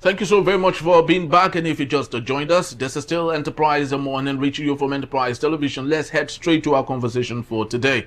Thank you so very much for being back. And if you just joined us, this is still Enterprise Morning, reaching you from Enterprise Television. Let's head straight to our conversation for today.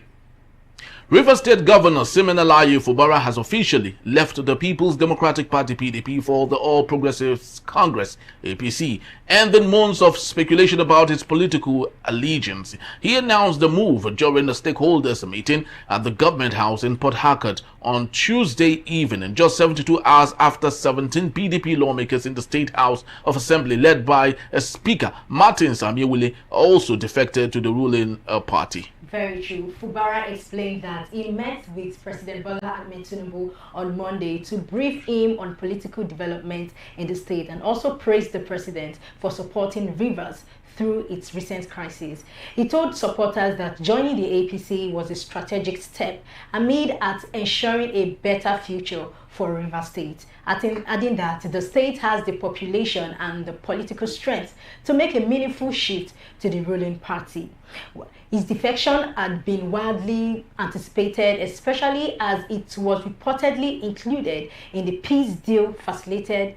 Rivers State Governor Siminalayi Fubara has officially left the People's Democratic Party (PDP) for the All Progressives Congress (APC), ending months of speculation about his political allegiance. He announced the move during the stakeholders meeting at the Government House in Port Harcourt on Tuesday evening, just 72 hours after 17 PDP lawmakers in the State House of Assembly, led by Speaker Martin Samiewile, also defected to the ruling party. Very true. Fubara explained that he met with President Bola Ahmed Tinubu on Monday to brief him on political development in the state and also praised the president for supporting Rivers through its recent crisis. He told supporters that joining the APC was a strategic step amid at ensuring a better future for Rivers State, adding that the state has the population and the political strength to make a meaningful shift to the ruling party. His defection had been widely anticipated, especially as it was reportedly included in the peace deal facilitated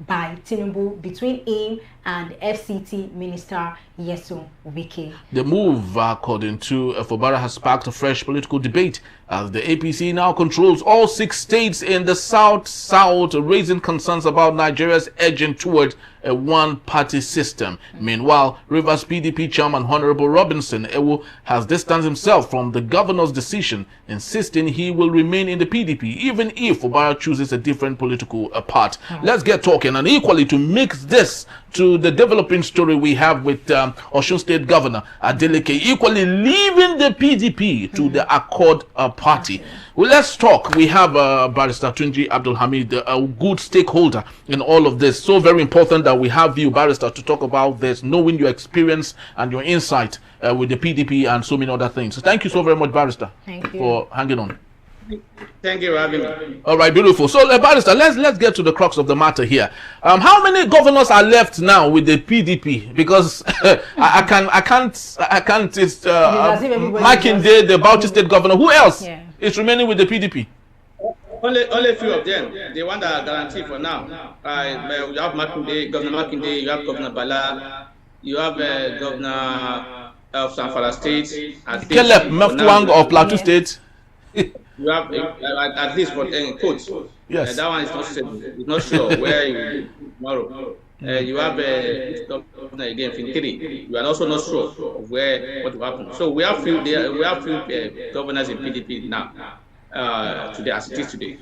by Tinubu between him and FCT Minister Nyesom Wike. The move, according to Fubara, has sparked a fresh political debate as the APC now controls all 6 states in the South, raising concerns about Nigeria's edging towards a one-party system. Meanwhile, Rivers PDP chairman Honorable Robinson Ewo has distanced himself from the governor's decision, insisting he will remain in the PDP even if Fubara chooses a different political path. Let's get talking, and equally to mix this to the developing story we have with Osun State Governor Adeleke equally leaving the PDP to the Accord party. Well, let's talk. We have Barrister Tunji Abdulhamid, a good stakeholder in all of this. So very important that we have you, Barrister, to talk about this, knowing your experience and your insight with the PDP and so many other things. So thank you so very much, Barrister, for hanging on. Thank you for having me. All right, beautiful. So, Barrister, let's get to the crux of the matter here. How many governors are left now with the PDP? Because I can't. It's Makinde, the Bauchi State Governor. Who else is remaining with the PDP? Only a few of them. The one that are guaranteed for now. You have Makinde, Governor Makinde. You have Governor Bala. You have Governor of Zamfara State. Caleb Meftuang of Plateau State. You have at least for quotes. Yes. That one is not stable. It's not sure where you will tomorrow. You have governor again, Fintiri. You are also not sure of what will happen. So we have few governors in PDP now. Today, as it is today,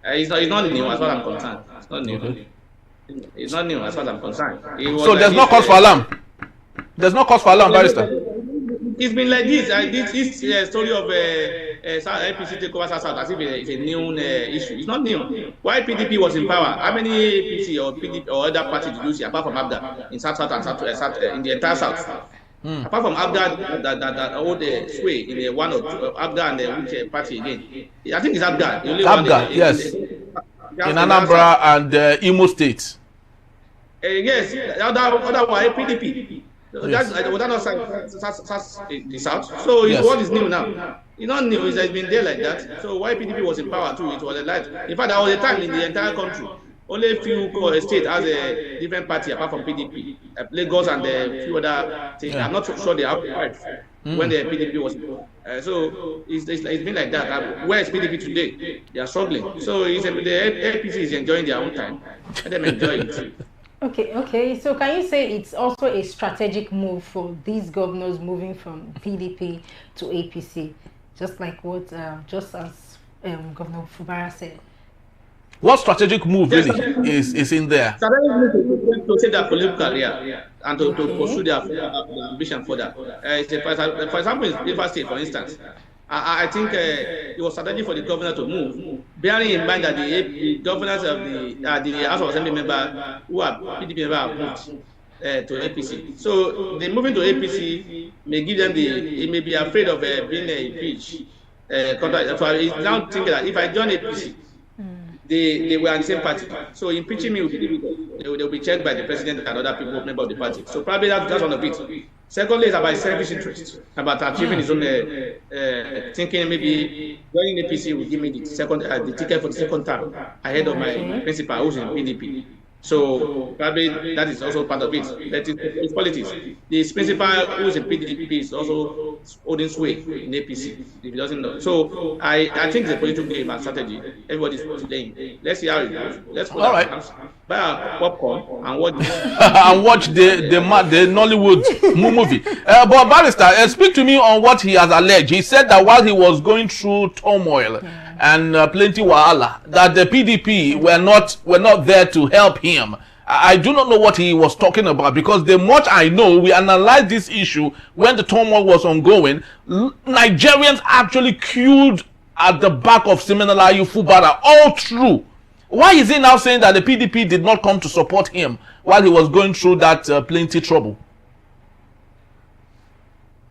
it's not new as far as I'm concerned. It's not new. Okay. It's not new as far as I'm concerned. So there's no cause for alarm. There's no cause for alarm, Barrister. It's been like this. This story of APC takeover South as if it's a new issue. It's not new. Why PDP was in power? How many APC or PDP or other parties did you see apart from ABDA in South and South in the entire South? Apart from ABDA that hold the sway in the one or two ABDA and which party again? I think it's ABDA. ABDA, yes. In Anambra and Imo State. Yes, other one PDP. Yes. Was that not the South? So yes. What is new now? It's not new. It's been there like that. So why PDP was in power too? It was a light. In fact, there was a time in the entire country, only a few states has a different party apart from PDP. Lagos and a few other things. Yeah. I'm not so sure they are right when the PDP was. So it's been like that. Where is PDP today? They are struggling. So the APC is enjoying their own time. Let them enjoy it. Okay. So can you say it's also a strategic move for these governors moving from PDP to APC, just like what just as Governor Fubara said? What strategic move really is in there? To save their political career and to pursue their ambition further. For example, in Rivers State, for instance, I think it was strategy for the governor to move, bearing in mind that the governors of the House of Assembly member who are PDP member have moved to APC. So the moving to APC may give them he may be afraid of being impeached. So he's now thinking that if I join APC, they were in the same party. So impeaching me will be difficult. They will be checked by the president and other people, members of the party. So probably that's one of it. Secondly, it's about selfish interest, about achieving his own thinking. Maybe joining APC will give me the ticket for the second term ahead of my principal who's in PDP. So probably that is also part of it. That is politics. The principal who's in PDP is also holding sway in APC. If he doesn't know. So I think it's a political game and strategy. Everybody's playing. Let's see how it goes. Let's put buy our popcorn and watch and watch the Nollywood movie. But Barrister, speak to me on what he has alleged. He said that while he was going through turmoil and plenty wahala, that the PDP were not there to help him. I do not know what he was talking about, because the much I know, we analyzed this issue when the turmoil was ongoing. Nigerians actually queued at the back of Siminalayi Fubara all through. Why is he now saying that the PDP did not come to support him while he was going through that plenty trouble?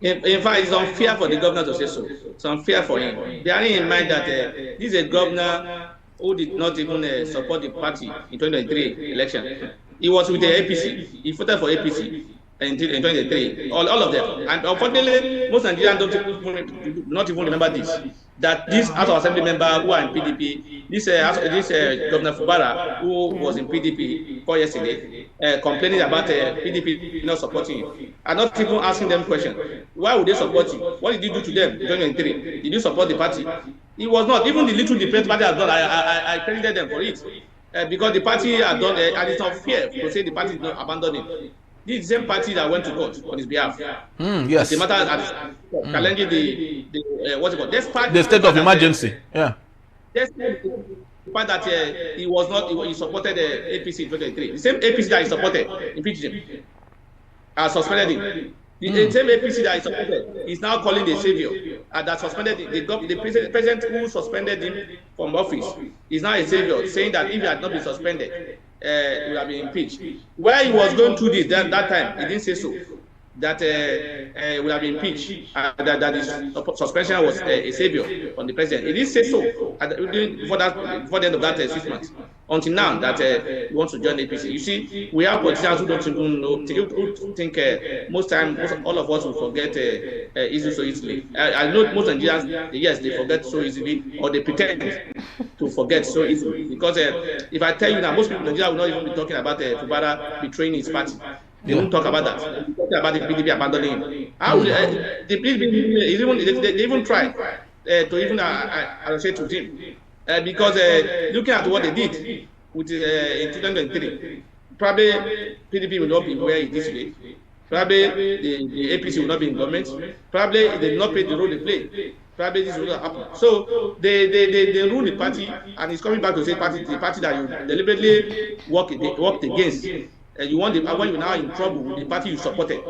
In fact, it's unfair for the governor to say so. It's unfair for him. Bearing in mind that this is a governor who did not even support the party in 2023 election. He was with the APC. He voted for APC in 2023. All of them. And unfortunately, most Nigerians do not even remember this. That this House of Assembly member who are in PDP, this Governor Fubara, who was in PDP for yesterday, complaining about PDP not supporting him, and not even asking them questions. Why would they support you? What did you do to them in 2023? Did you support the party? It was not. Even the little the party has done, I credited them for it. Because the party had done, and it's not fair to say the party is not abandoning. This is the same party that went to court on his behalf. Yes. The matter challenging the what's it called? The state of emergency. Yeah. Despite the fact that he supported APC in 2023. The same APC that he supported impeached him, suspended him. The same APC that he supported is now calling the savior that suspended the president who suspended him from office is now a savior, saying that if he had not been suspended, he would have been impeached. Where he was going through this that time, he didn't say so. That would have been impeached, that his suspension was a savior on the president. He didn't say so before the end of that 6 months. Until now, that he wants to join the APC. You see, we have politicians who don't even know, who think all of us will forget easily so easily. I know most Nigerians, yes, they forget so easily, or they pretend to forget so easily. Because if I tell you now, most people in Nigeria will not even be talking about Fubara betraying his party. They won't talk about that. They talk about the PDP abandoning him. How would the PDP they even try to even associate with him? Because looking at what they did with in 2003, probably PDP will not be where it is today. Probably the APC will not be in government. Probably they will not play the role they play. Probably this will not happen. So they rule the party, and it's coming back to say the party that you deliberately worked against. And you want when you're now in trouble with the party you supported,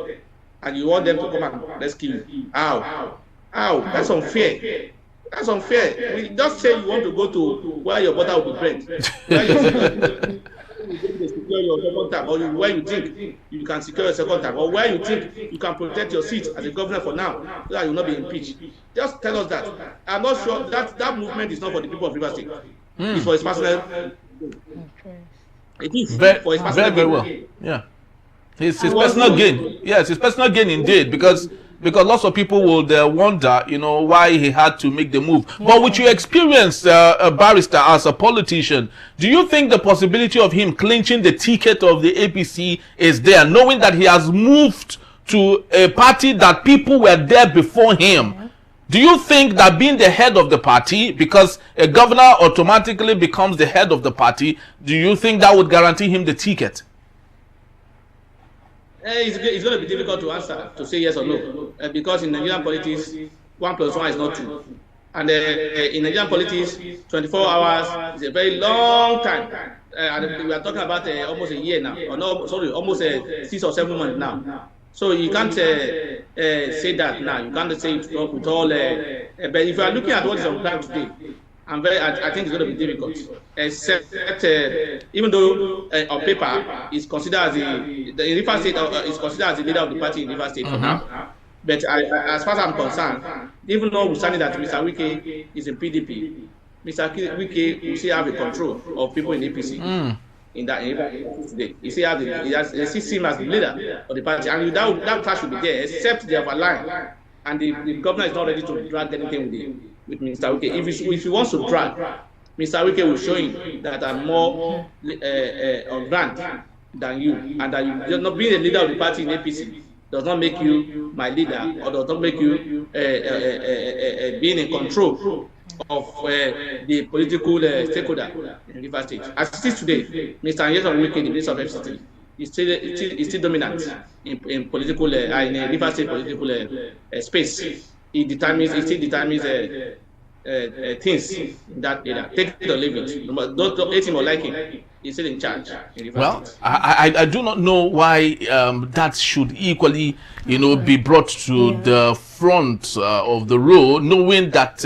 and you want them to come and rescue you. How? That's unfair. That's unfair. We just say you want to go to where your butter will be bred. Where you secure your second term, or where you think you can secure your second term, or where you think you can protect your seat as a governor for now, so that you will not be impeached. Just tell us that. I'm not sure that movement is not for the people of Rivers State. It's for his personal. It is for his personal very well. Yeah, his personal gain. Yes, his personal gain indeed, because lots of people would wonder, why he had to make the move. But with your experience, a barrister as a politician, do you think the possibility of him clinching the ticket of the APC is there, knowing that he has moved to a party that people were there before him? Do you think that being the head of the party, because a governor automatically becomes the head of the party, do you think that would guarantee him the ticket? It's going to be difficult to answer, to say yes or no, because in Nigerian politics, 1 + 1 is not 2. And in Nigerian politics, 24 hours is a very long time. And we are talking about almost a year now, or no, sorry, almost 6 or 7 months now. So you can't say that now. You can't say it with all. But if you are looking at what is on ground today, I think it's going to be difficult. Except even though on paper is considered as the Rivers State is considered as the leader of the party in Rivers State for now. But as far as I'm concerned, even though we understand that Mr. Wike is in PDP, Mr. Wike will still have a control of people in APC. in that today. You see how they see him as the leader of the party, and that clash should be there, except they have aligned, and the governor is not ready to drag anything with Mr. Wike. If he wants to drag, Mr. Wike will show him that I'm more on ground than you, and that you not being a leader of the party in APC does not make you my leader, or does not make you being in control of the political stakeholder in Rivers State. As it is today, Mr. Nyesom Wike, the minister of FCT, is still dominant in political in Rivers State political space. He still determines things in that area. Take it or leave it. Don't hate him or like him. He's still in charge. Well, I do not know why that should equally, be brought to the front of the row, knowing that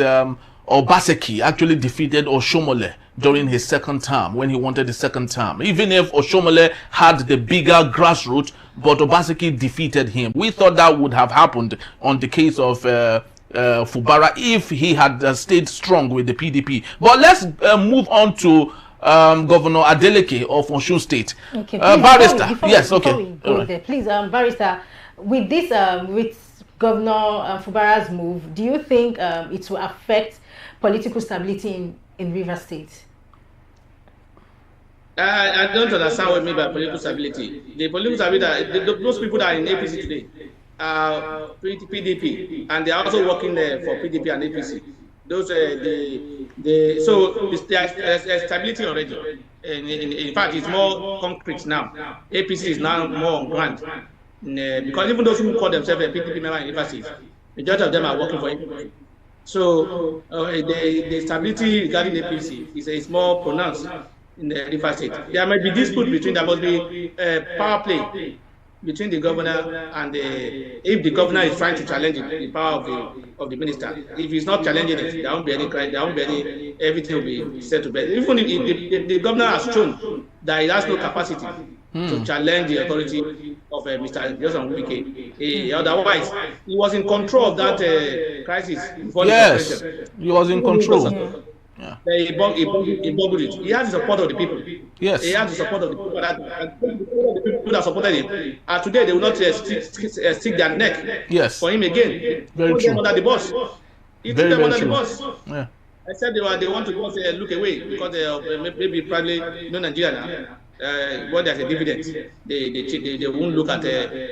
Obaseki actually defeated Oshomole during his second term, when he wanted the second term. Even if Oshomole had the bigger grassroots, but Obaseki defeated him. We thought that would have happened on the case of Fubara if he had stayed strong with the PDP. But let's move on to Governor Adeleke of Osun State. Okay, Barrister. Yes, okay. Please, Barrister, with this, with Governor Fubara's move, do you think it will affect political stability in Rivers State? I don't understand what you mean by political stability. The political stability, those people that are in APC today are PDP, and they are also working there for PDP and APC. Those so there's stability already. In fact, it's more concrete now. APC is now more on ground, because even those who call themselves a PDP member in Rivers State, majority of them are working for APC. So the stability regarding APC is more pronounced in the Rivers State. There might be dispute between, there must be power play between the governor and if the governor is trying to challenge the power of the minister. If he's not challenging it, there won't be any crime, there won't be any, everything will be set to bed. Even if the governor has shown that he has no capacity to challenge the authority of Mr. Nyesom Wike. Otherwise, he was in control of that crisis before yes, he was in control. Yeah. He bubbled it. He has the support of the people. Yes. He has the support of the people that supported him. And today they will not stick their neck for him again. Very put true. Them under the bus. He put them under the bus. Yeah. Except they want to just look away because maybe probably Nigeria now. When there's a dividend, they won't look at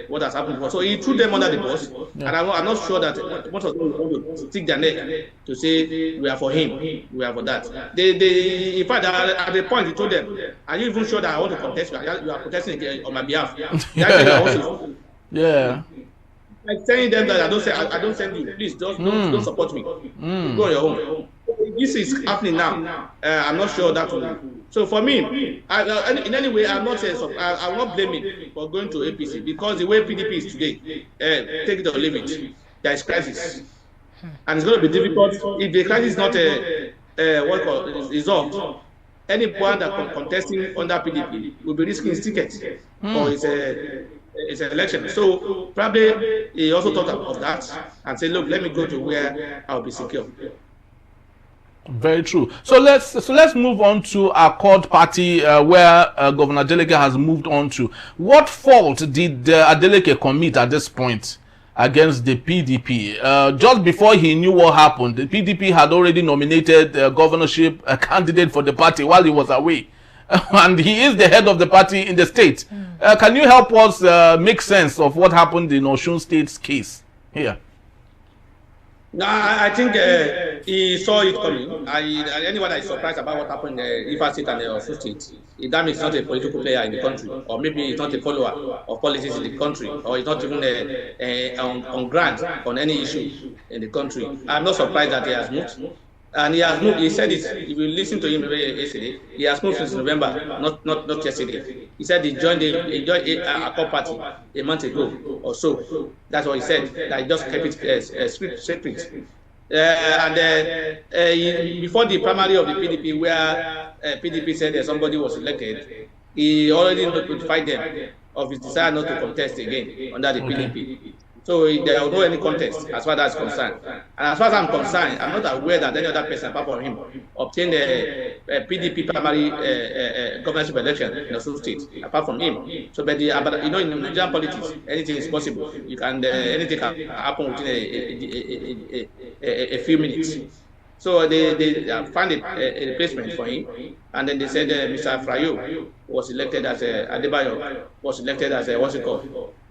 what has happened before. So he threw them under the bus, and I'm not sure that most of them will stick their neck to say we are for him, we are for that. In fact, at the point he told them, "Are you even sure that I want to contest? You are protesting on my behalf." Yeah. Like telling them that I don't send you. Please don't support me. Go on your own. This is happening now. I'm not sure that will. So for me, in any way, I'm not blaming for going to APC because the way PDP is today, take it or leave it, there is crisis, and it's going to be difficult if the crisis is not resolved. Anyone that contesting under PDP will be risking his ticket or it's an election. So probably he also thought of that and said, "Look, let me go to where I'll be secure." Very true. So let's move on to our Accord Party, where Governor Adeleke has moved on to. What fault did Adeleke commit at this point against the PDP? Just before he knew what happened, the PDP had already nominated governorship a candidate for the party while he was away, and he is the head of the party in the state. Can you help us make sense of what happened in Osun State's case here? No, I think he saw it coming. Anyone that is surprised about what happened in Rivers State and Osun State, that means he's not a political player in the country, or maybe he's not a follower of policies in the country, or he's not even on ground on any issue in the country. I'm not surprised that he has moved. And he has moved. He said it. If you listen to him yesterday, he has moved since November, not yesterday. He said he joined a Accord Party a month ago or so. That's what he said. That he just kept it secret. Before the primary of the PDP, where PDP said that somebody was elected, he already notified them of his desire not to contest again under the PDP. So there will no any contest as far as that's concerned. And as far as I'm concerned, I'm not aware that any other person apart from him obtained a PDP primary governorship election in the state apart from him. So, but in Nigerian politics, anything is possible. You can anything can happen within a few minutes. So they found a replacement for him, and then they said Mr. Frayo was elected as Adebayo was elected as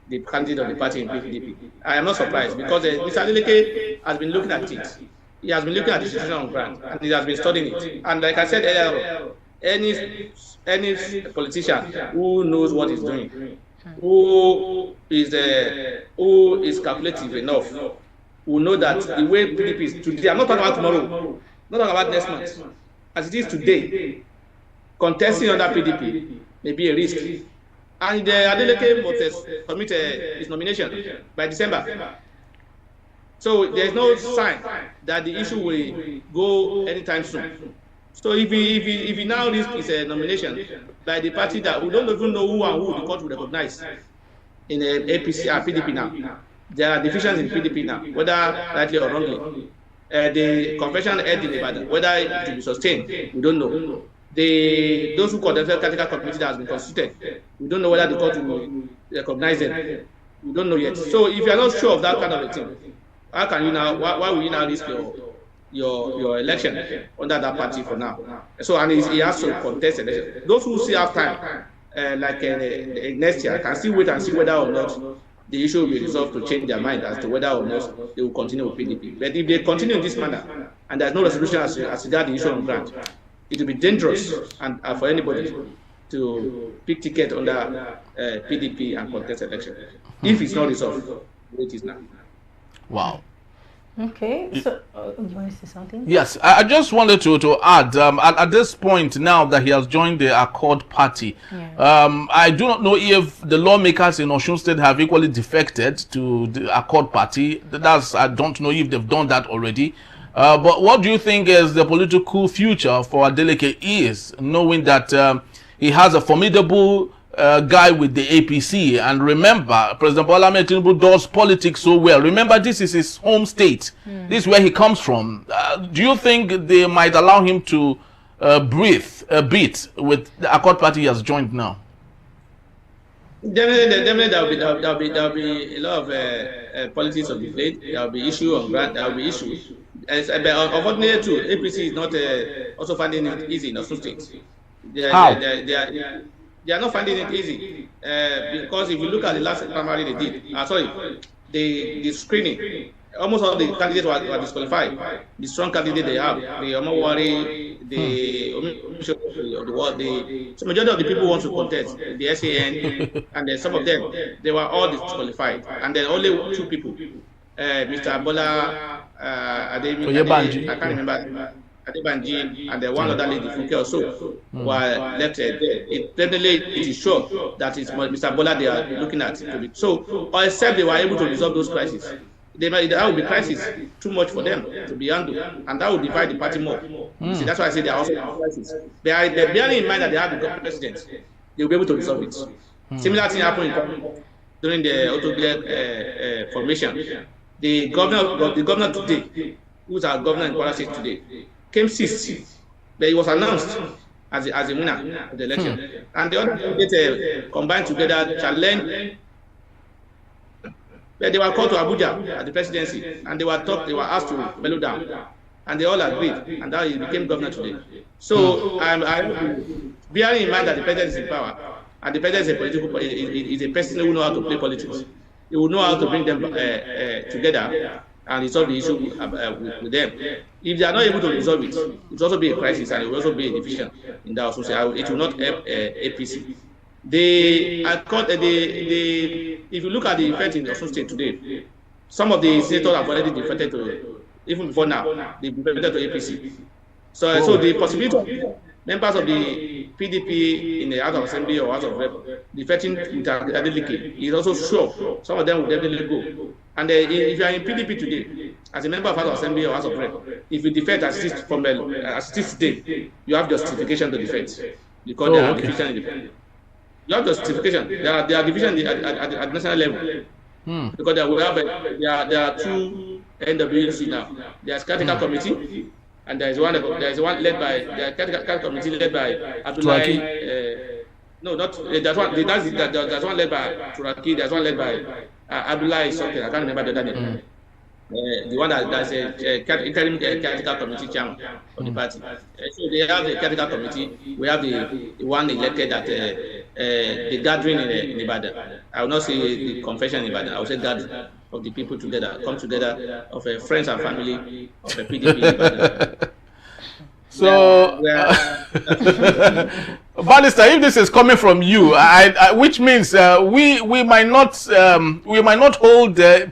the candidate of the party in PDP. I am not surprised because Mr. Adeleke has been looking at it. He has been looking at the situation on ground and he has been studying it. And like I said earlier, any politician who knows what he's doing, who is calculative enough, will know that the way PDP is today, I'm not talking about tomorrow, not talking about next month. As it is today, contesting under PDP may be a risk. And Adeleke must submit his nomination by December. So there's no sign that the issue will go anytime soon. So if he now risks his nomination by the party that we don't even know who and who the court will recognize in APC and PDP now. There are divisions in PDP now, whether rightly or wrongly. The confession held in Ibadan, whether it will be sustained, we don't know. Those who contest the critical committee that has been constituted, we don't know whether the court will recognize them. We don't know yet. So if you are not sure of that kind of a thing, how can you now? Why will you now risk your election under that party for now? So and he has to contest election. Those who still have time, next year, can still wait and see whether or not the issue will be resolved to change their mind as to whether or not they will continue with PDP. But if they continue in this manner and there's no resolution as regards the issue on ground, it will be dangerous and for anybody to pick ticket under PDP and contest election. If it's not resolved, it is now. Wow. Okay, so you want to say something? Yes, I just wanted to add, at this point now that he has joined the Accord Party, I do not know if the lawmakers in Osun State have equally defected to the Accord Party. I don't know if they've done that already. But what do you think is the political future for Adeleke is, knowing that he has a formidable guy with the APC? And remember, President Bola Ahmed Tinubu does politics so well. Remember, this is his home state. This is where he comes from. Do you think they might allow him to breathe a bit with the Accord Party he has joined now? Definitely there will be a lot of politics on the plate. There will be issue on ground. There will be issues. Unfortunately, too, APC is not also finding it easy in Osun State. They are not finding it easy because if you look at the last primary they did, the screening, almost all the candidates were disqualified. The strong candidate they have, the Omowari, so majority of the people want to contest, the SAN, and then some of them, they were all disqualified. And then only two people, Mr. Bola Adebanji, I can't remember, Adebanji, and the one other lady, Funke also, were left there. It is sure that it's Mr. Bola they are looking at. So, except they were able to resolve those crises. That would be crisis too much for them to be handled, and that would divide the party more. See, that's why I say they are also crisis. They're bearing in mind that they have the president, they will be able to resolve it. Similar thing happened during the Autoglec formation. The governor today, who's our governor in Kwara State today, came sixth, but he was announced as a winner of the election. And the other candidates combined together, challenged. But they were called to Abuja at the presidency, and they were asked to mellow down, and they all agreed, and that he became governor today. So I'm bearing in mind that the president is in power, and the president is a person who knows how to play politics. He will know how to bring them together and resolve the issue with them. If they are not able to resolve it, it will also be a crisis, and it will also be a division in that. So it will not help APC. If you look at the effect in Osun State today, some of the senators have already defected to, even before now, they defected to APC. So the possibility of members of the PDP in the House of Assembly or House of Rep defecting with Adeleke is also sure. Some of them will definitely go. And if you are in PDP today, as a member of House of Assembly or House of Rep, if you defect as it is today, you have justification to defect because there are division in the. You have justification. There are divisions at national level. Because there are two NWC now. There's Critical Committee, and there's one led by the Critical Committee led by Abdullahi. No, not there's one led by Turaki. There's one led by Abdullahi something. I can't remember the other name. The one that's a interim critical committee chairman of the party. So they have the critical committee. We have the one elected at the gathering in Ibadan. I will not say the confession in Ibadan. I will say gathering of the people together, come together of friends and family of a PDP in Ibadan. So, Barrister, if this is coming from you, which means we might not hold a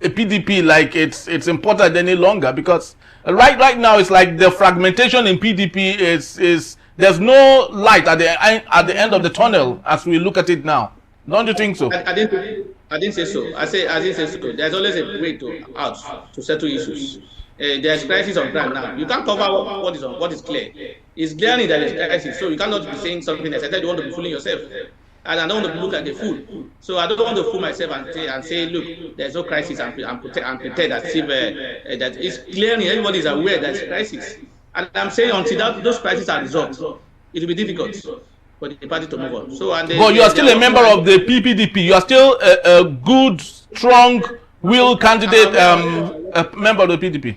PDP like it's important any longer, because right now it's like the fragmentation in PDP is there's no light at the end of the tunnel as we look at it now. Don't you think so? I didn't say so. I didn't say so. There's always a way to settle issues. There's crisis on ground now. You can't cover what is clear. It's clearly that there's crisis, so you cannot be saying something else. I said you want to be fooling yourself. And I don't want to look like a fool. So I don't want to fool myself and say, look, there's no crisis and pretend as if that it's clearly everybody is aware there's a crisis. And I'm saying until those crises are resolved, it will be difficult for the party to move on. So, but you are still a member of the PPDP. You are still a good, strong will candidate, a member of the PDP.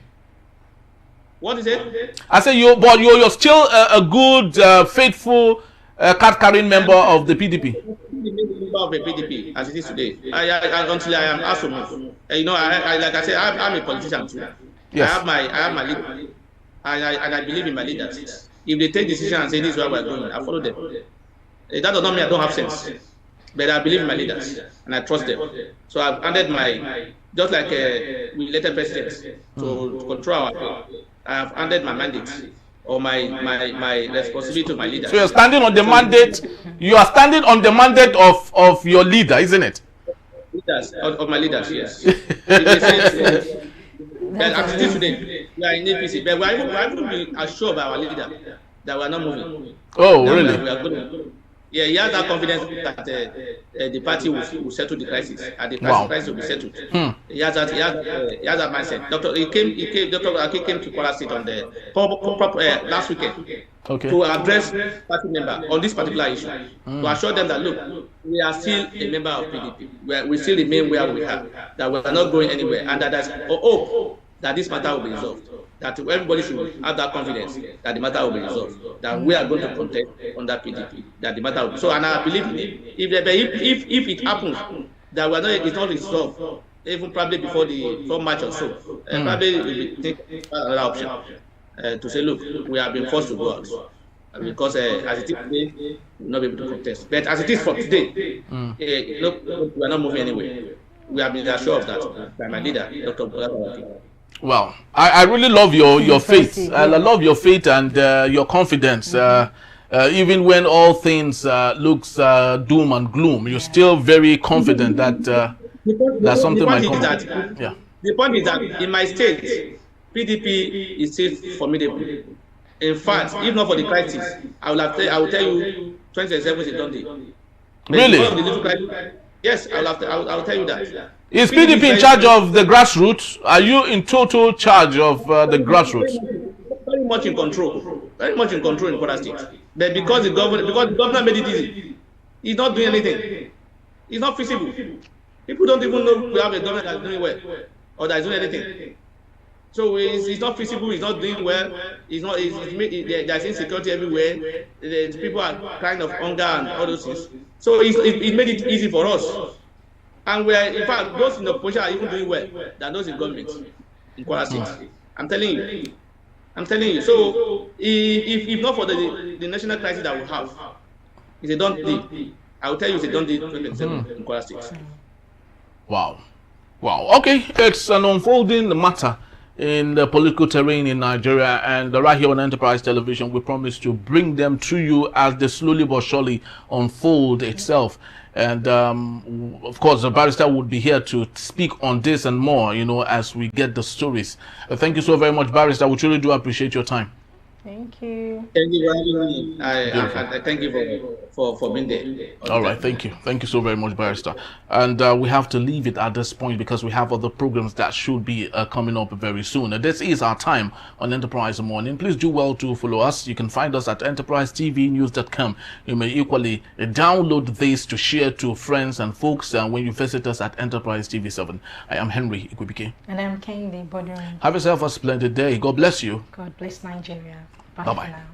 What is it? I say you're still a good, faithful, card-carrying member of the PDP. Member of the PDP as it is today. Until I am asked to move. Like I said, I'm a politician too. Yes. I have my leader, and I believe in my leaders. If they take decisions and say this is where we're going, I follow them. That does not mean I don't have sense, but I believe in my leaders and I trust them. So I've handed just like we elected president to control our affairs. I have handed my mandate or my responsibility to my leader. So you're standing on the mandate. You are standing on the mandate of your leader, isn't it? Leaders of my leaders, yes. But as it is today, we are in APC, but we are able to be assured by our leader that we are not moving. Oh, now really? We are good. Yeah, he has that confidence that the party will settle the crisis, and the crisis will be settled. He has that mindset. Dr. Aki came to Kwara State on the last weekend to address party member on this particular issue, to assure them that look, we are still a member of PDP. We still remain where we are, that we are not going anywhere, and that there's hope that this matter will be resolved. That everybody should have that confidence that the matter will be resolved. That we are going to contest on that PDP. That the matter will be so. And I believe in it. If it happens that it's not resolved, even probably before March or so, probably we will take another option to say, look, we have been forced to go out because as it is today, we will not be able to contest. But as it is for today, look, we are not moving anywhere. We have been assured of that by my leader, Dr. Bola Ahmed Tinubu. Well, I really love your faith. I love your faith and your confidence. Even when all things looks doom and gloom, you're still very confident that that something might come. The point is that in my state, PDP is still formidable. In fact, if not for the crisis, I will tell you, 2027 is a done deal. Really? Yes, I will tell you that. Is PDP in charge of the grassroots? Are you in total charge of the grassroots? Very much in control. Very much in control in Kwara State. But because the governor made it easy, he's not doing anything. It's not feasible. People don't even know we have a government that's doing well or that's doing anything. So it's not feasible. It's not doing well. There's insecurity everywhere. People are crying of hunger and all those things. So it made it easy for us. And in fact, those in the opposition are even doing well than those in government in Kwara State. I'm telling you. So if not for the national crisis that we have, it's a done deal. I will tell you, it's a done deal 2027 in Kwara State. Wow. Okay, it's an unfolding matter in the political terrain in Nigeria, and right here on Enterprise Television, we promise to bring them to you as they slowly but surely unfold itself. And of course, the barrister would be here to speak on this and more, as we get the stories. Thank you so very much, barrister. We truly do appreciate your time. Thank you. Thank you for having me. I thank you for being there. All right, thank you. Thank you so very much, Barrister. And we have to leave it at this point because we have other programs that should be coming up very soon. And this is our time on Enterprise Morning. Please do well to follow us. You can find us at enterprisetvnews.com. You may equally download this to share to friends and folks when you visit us at Enterprise TV 7. I am Henry Ikwibike. And I'm Kehinde Bodun. Have yourself a splendid day. God bless you. God bless Nigeria. Bye-bye. For now.